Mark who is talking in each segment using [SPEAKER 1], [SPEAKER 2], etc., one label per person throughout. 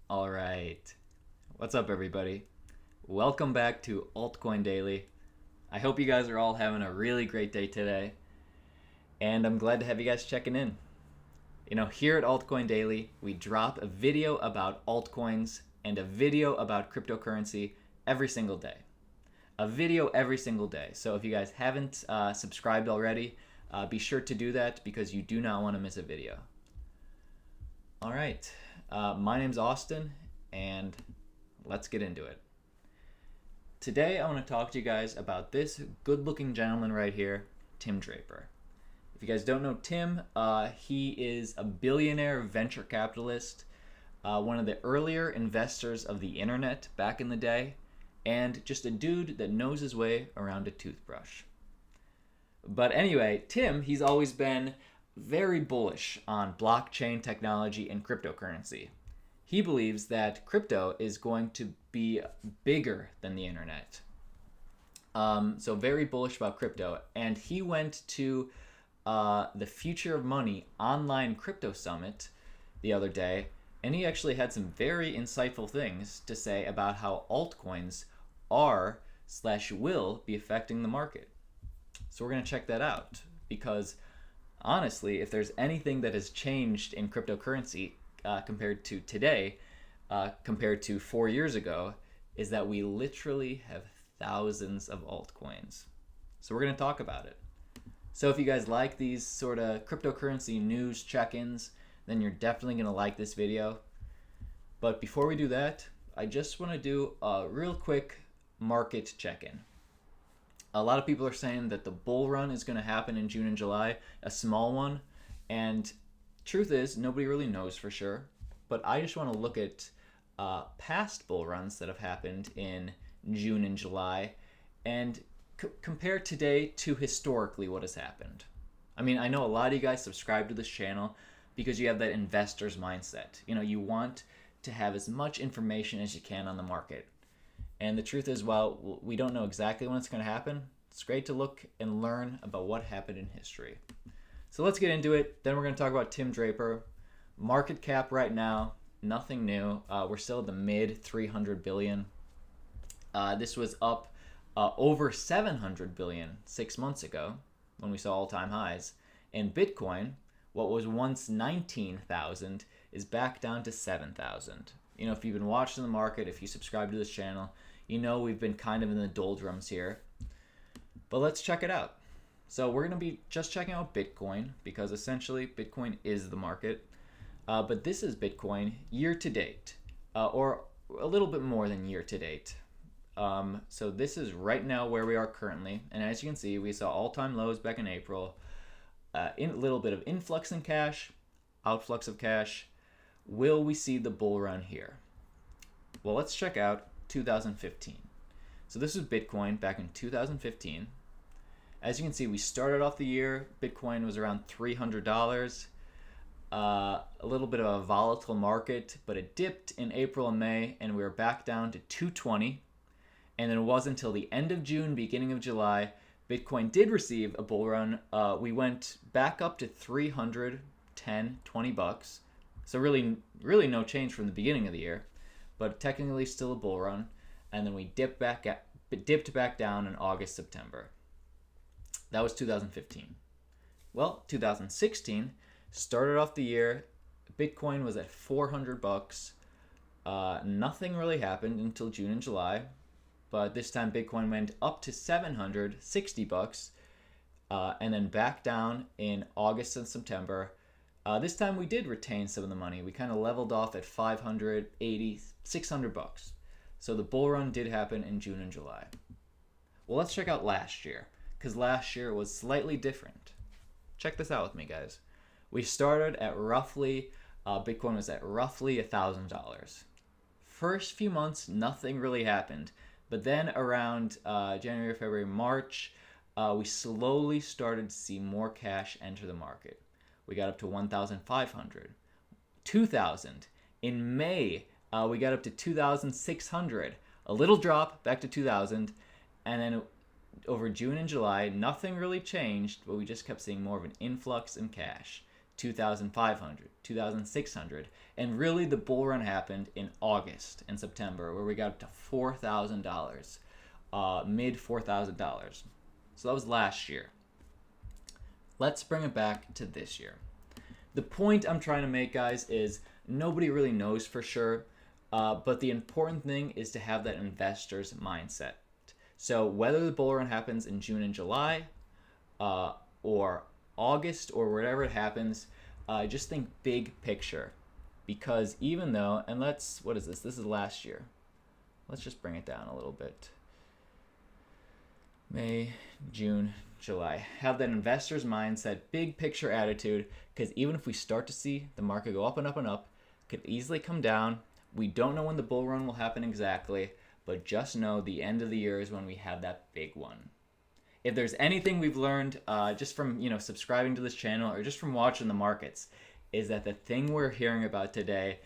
[SPEAKER 1] All right. What's up, everybody? Welcome back to Altcoin Daily. I hope you guys are all having a really great day today, and I'm glad to have you guys checking in. Here at Altcoin Daily, we drop a video about altcoins and a video about cryptocurrency every single day. A video every single day. So if you guys haven't subscribed already, be sure to do that because you do not want to miss a video. All right. My name's Austin, and let's get into it. Today, I want to talk to you guys about this good-looking gentleman right here, Tim Draper. If you guys don't know Tim, he is a billionaire venture capitalist, one of the earlier investors of the internet back in the day, and just a dude that knows his way around a toothbrush. But anyway, Tim, he's always been very bullish on blockchain technology and cryptocurrency. He believes that crypto is going to be bigger than the internet. So very bullish about crypto. And he went to the Future of Money online crypto summit the other day, and he actually had some very insightful things to say about how altcoins are/will be affecting the market. So we're going to check that out because honestly, if there's anything that has changed in cryptocurrency compared to today, compared to 4 years ago, is that we literally have thousands of altcoins. So we're going to talk about it. So if you guys like these sort of cryptocurrency news check-ins, then you're definitely going to like this video. But before we do that, I just want to do a real quick market check-in. A lot of people are saying that the bull run is going to happen in June and July, a small one. And truth is, nobody really knows for sure. But I just want to look at past bull runs that have happened in June and July and compare today to historically what has happened. I mean, I know a lot of you guys subscribe to this channel because you have that investor's mindset. You want to have as much information as you can on the market. And the truth is, while we don't know exactly when it's going to happen, it's great to look and learn about what happened in history. So let's get into it. Then we're going to talk about Tim Draper. Market cap right now, nothing new. We're still at the mid 300 billion. This was up over 700 billion 6 months ago when we saw all-time highs. And Bitcoin, what was once 19,000, is back down to 7,000. If you've been watching the market, if you subscribe to this channel, we've been kind of in the doldrums here. But let's check it out. So we're going to be just checking out Bitcoin because essentially Bitcoin is the market. But this is Bitcoin year to date, or a little bit more than year to date. So this is right now where we are currently. And as you can see, we saw all-time lows back in April. A little bit of influx in cash, outflux of cash. Will we see the bull run here? Well, let's check out 2015. So this is Bitcoin back in 2015. As you can see, we started off the year, Bitcoin was around $300. A little bit of a volatile market, but it dipped in April and May, and we were back down to 220. And then it wasn't until the end of June, beginning of July, Bitcoin did receive a bull run. We went back up to 310, 20 bucks. So really no change from the beginning of the year, but technically still a bull run. And then we dipped back down in August, September. That was 2015. Well, 2016 started off the year. Bitcoin was at 400 bucks. Nothing really happened until June and July, but this time Bitcoin went up to 760 bucks, and then back down in August and September. This time we did retain some of the money. We kind of leveled off at 580, 600 bucks. So the bull run did happen in June and July. Well, let's check out last year, because last year was slightly different. Check this out with me, guys. We started at roughly, Bitcoin was at roughly $1,000. First few months, nothing really happened. But then around January, February, March, we slowly started to see more cash enter the market. We got up to 1,500, 2,000. In May, we got up to 2,600. A little drop back to 2,000. And then over June and July, nothing really changed, but we just kept seeing more of an influx in cash. 2,500, 2,600, and really the bull run happened in August and September, where we got up to $4,000, mid $4,000. So that was last year. Let's bring it back to this year. The point I'm trying to make, guys, is nobody really knows for sure, but the important thing is to have that investor's mindset. So whether the bull run happens in June and July, or August, or wherever it happens, just think big picture. Because even though, and what is this? This is last year. Let's just bring it down a little bit. May, June, July. Have that investor's mindset, big picture attitude, because even if we start to see the market go up and up and up, it could easily come down. We don't know when the bull run will happen exactly, but just know the end of the year is when we have that big one. If there's anything we've learned just from subscribing to this channel or just from watching the markets, is that the thing we're hearing about today,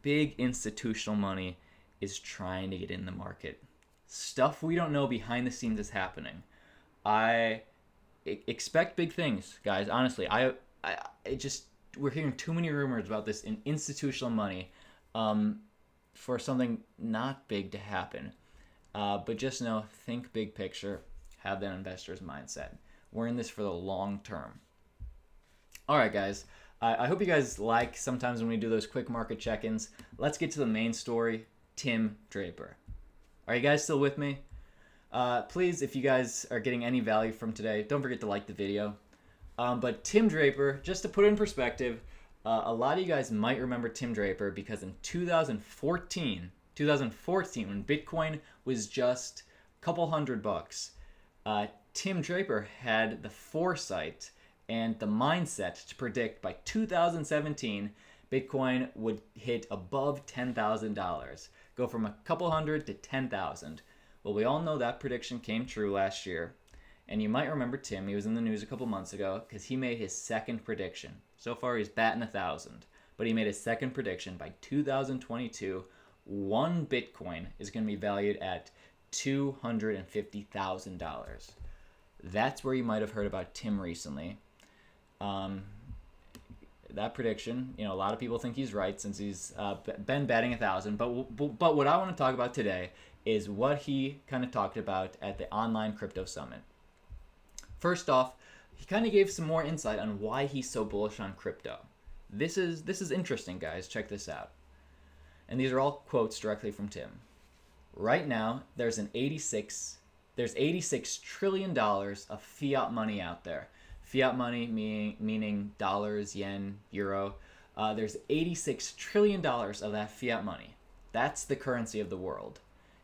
[SPEAKER 1] big institutional money, is trying to get in the market. Stuff we don't know behind the scenes is happening. I expect big things, guys. Honestly, we're hearing too many rumors about this in institutional money for something not big to happen. But just know, think big picture. Have that investor's mindset. We're in this for the long term. All right, guys. I hope you guys like sometimes when we do those quick market check-ins. Let's get to the main story, Tim Draper. Are you guys still with me? Please, if you guys are getting any value from today, don't forget to like the video. But Tim Draper, just to put it in perspective, a lot of you guys might remember Tim Draper because in 2014, when Bitcoin was just a couple $100, Tim Draper had the foresight and the mindset to predict by 2017 Bitcoin would hit above $10,000, go from a couple hundred to 10,000. Well, we all know that prediction came true last year. And you might remember Tim, he was in the news a couple months ago because he made his second prediction. So far he's batting 1,000, but he made his second prediction by 2022. One Bitcoin is going to be valued at $250,000. That's where you might have heard about Tim recently. That prediction, a lot of people think he's right since he's been batting 1,000. But what I want to talk about today is what he kind of talked about at the online crypto summit. First off, he kind of gave some more insight on why he's so bullish on crypto. This is interesting, guys. Check this out. And these are all quotes directly from Tim. Right now, there's $86 trillion of fiat money out there. Fiat money meaning dollars, yen, euro. There's $86 trillion of that fiat money. That's the currency of the world.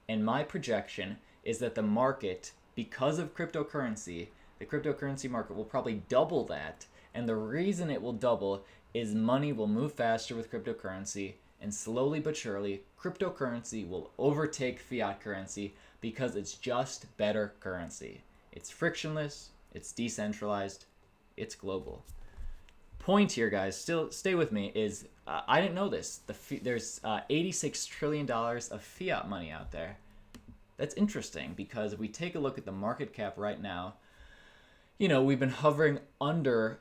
[SPEAKER 1] And my projection is that the market, because of cryptocurrency, the cryptocurrency market will probably double that. And the reason it will double is money will move faster with cryptocurrency, and slowly but surely, cryptocurrency will overtake fiat currency because it's just better currency. It's frictionless, it's decentralized, it's global. Point here, guys, still stay with me, is I didn't know this. There's $86 trillion of fiat money out there. That's interesting because if we take a look at the market cap right now, we've been hovering under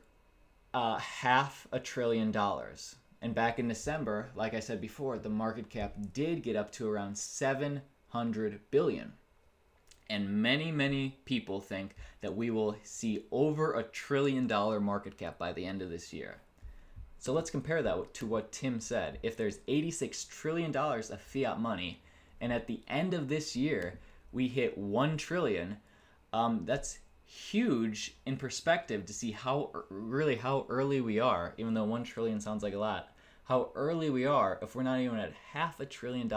[SPEAKER 1] $500 billion. And back in December, like I said before, the market cap did get up to around 700 billion. And many, many people think that we will see over $1 trillion market cap by the end of this year. So let's compare that to what Tim said. If there's $86 trillion of fiat money, and at the end of this year, we hit 1 trillion, that's huge in perspective to see how early we are, even though 1 trillion sounds like a lot, how early we are if we're not even at $500 billion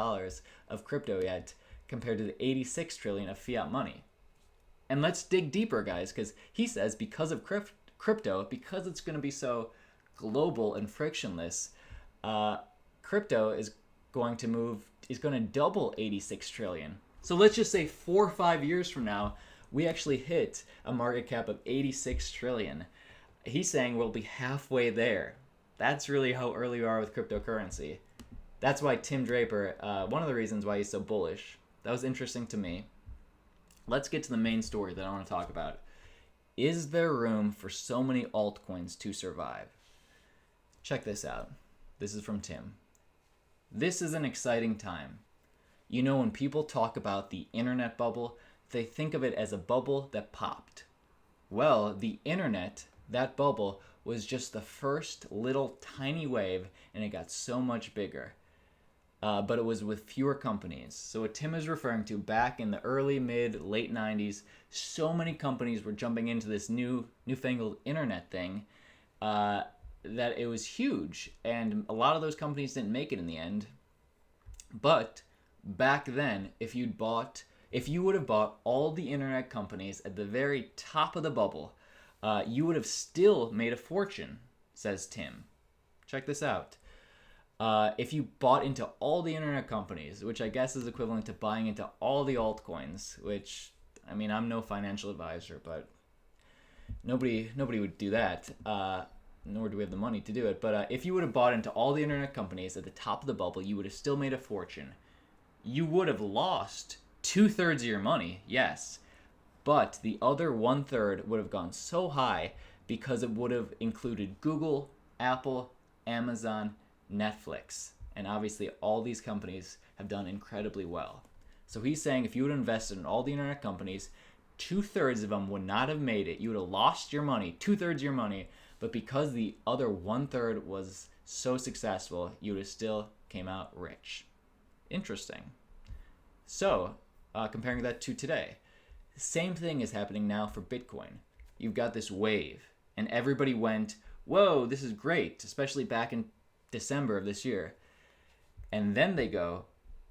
[SPEAKER 1] of crypto yet compared to the $86 trillion of fiat money. And let's dig deeper, guys, because he says because of crypto, because it's going to be so global and frictionless, crypto is going to double 86 trillion. So let's just say 4 or 5 years from now, we actually hit a market cap of 86 trillion. He's saying we'll be halfway there. That's really how early we are with cryptocurrency. That's why Tim Draper, one of the reasons why he's so bullish. That was interesting to me. Let's get to the main story that I want to talk about. Is there room for so many altcoins to survive? Check this out. This is from Tim. This is an exciting time. You know, when people talk about the internet bubble, they think of it as a bubble that popped. Well, the internet, that bubble, was just the first little tiny wave, and it got so much bigger. But it was with fewer companies. So what Tim is referring to, back in the early, mid, late 90s, so many companies were jumping into this newfangled internet thing that it was huge. And a lot of those companies didn't make it in the end. But back then, if you would have bought all the internet companies at the very top of the bubble, you would have still made a fortune, says Tim. Check this out. If you bought into all the internet companies, which I guess is equivalent to buying into all the altcoins, which, I mean, I'm no financial advisor, but nobody would do that, nor do we have the money to do it. But if you would have bought into all the internet companies at the top of the bubble, you would have still made a fortune. You would have lost 2/3 of your money, yes, but the other 1/3 would have gone so high because it would have included Google, Apple, Amazon, Netflix, and obviously all these companies have done incredibly well. So he's saying if you would have invested in all the internet companies, 2/3 of them would not have made it. You would have lost your money, 2/3 of your money, but because the other 1/3 was so successful, you would have still came out rich. Interesting. So, comparing that to today, the same thing is happening now for Bitcoin. You've got this wave, and everybody went, whoa, this is great, especially back in December of this year. And then they go,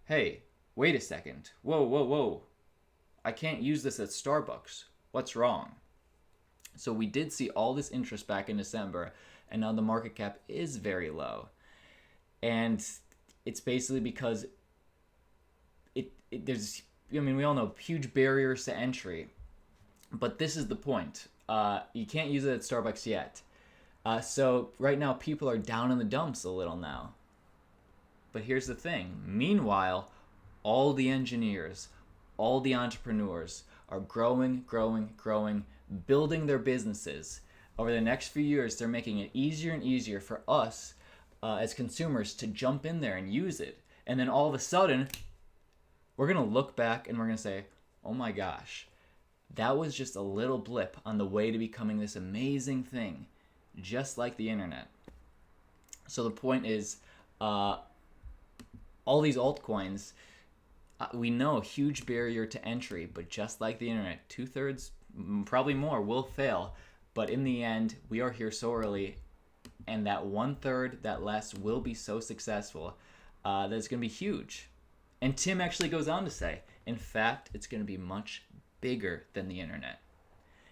[SPEAKER 1] hey, wait a second. Whoa. I can't use this at Starbucks. What's wrong? So we did see all this interest back in December, and now the market cap is very low. And it's basically because there's, I mean, we all know huge barriers to entry. But this is the point. You can't use it at Starbucks yet. So right now, people are down in the dumps a little now. But here's the thing. Meanwhile, all the engineers, all the entrepreneurs are growing, building their businesses. Over the next few years, they're making it easier and easier for us as consumers to jump in there and use it. And then all of a sudden, we're going to look back and we're going to say, oh my gosh, that was just a little blip on the way to becoming this amazing thing, just like the internet. So the point is, all these altcoins, we know, huge barrier to entry, but just like the internet, 2/3, probably more, will fail. But in the end, we are here so early, and that 1/3, that less, will be so successful that it's going to be huge. And Tim actually goes on to say, in fact, it's going to be much bigger than the internet.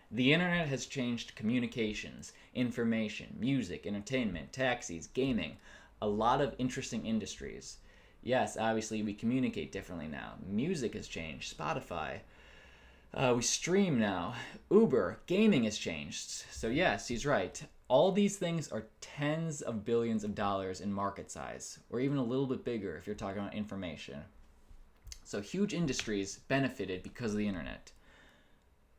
[SPEAKER 1] The internet has changed communications, information, music, entertainment, taxis, gaming, a lot of interesting industries. Yes, obviously we communicate differently now. Music has changed, Spotify. We stream now. Uber, gaming has changed. So yes, he's right. All these things are tens of billions of dollars in market size, or even a little bit bigger if you're talking about information. So huge industries benefited because of the internet.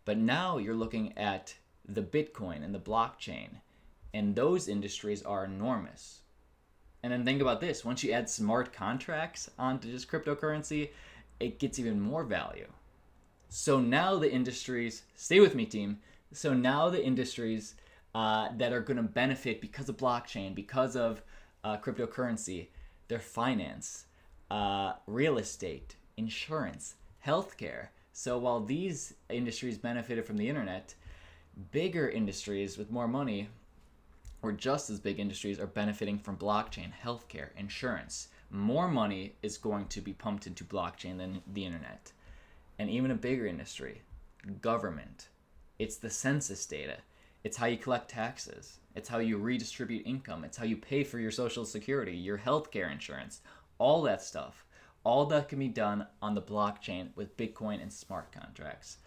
[SPEAKER 1] But now you're looking at the Bitcoin and the blockchain, and those industries are enormous. And then think about this. Once you add smart contracts onto just cryptocurrency, it gets even more value. So now the industries, stay with me team, so now the industries that are going to benefit because of blockchain, because of cryptocurrency, they're finance, real estate, insurance, healthcare. So while these industries benefited from the internet, bigger industries with more money, or just as big industries, are benefiting from blockchain, healthcare, insurance. More money is going to be pumped into blockchain than the internet. And even a bigger industry, government. It's the census data. It's how you collect taxes. It's how you redistribute income. It's how you pay for your social security, your healthcare insurance, all that stuff. All that can be done on the blockchain with Bitcoin and smart contracts.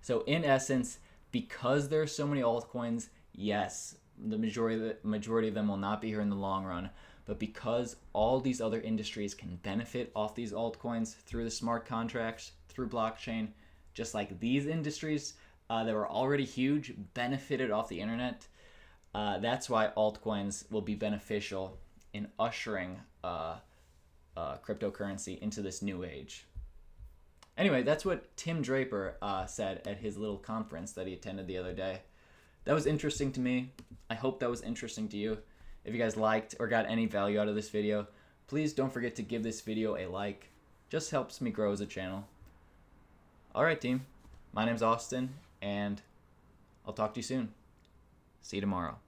[SPEAKER 1] So in essence, because there are so many altcoins, yes, the majority of them will not be here in the long run, but because all these other industries can benefit off these altcoins through the smart contracts, through blockchain, just like these industries that were already huge benefited off the internet, That's why altcoins will be beneficial in ushering cryptocurrency into this new age. Anyway, that's what Tim Draper said at his little conference that he attended the other day. That was interesting to me. I hope that was interesting to you. If you guys liked or got any value out of this video, please don't forget to give this video a like. Just helps me grow as a channel. Alright team, my name's Austin, and I'll talk to you soon. See you tomorrow.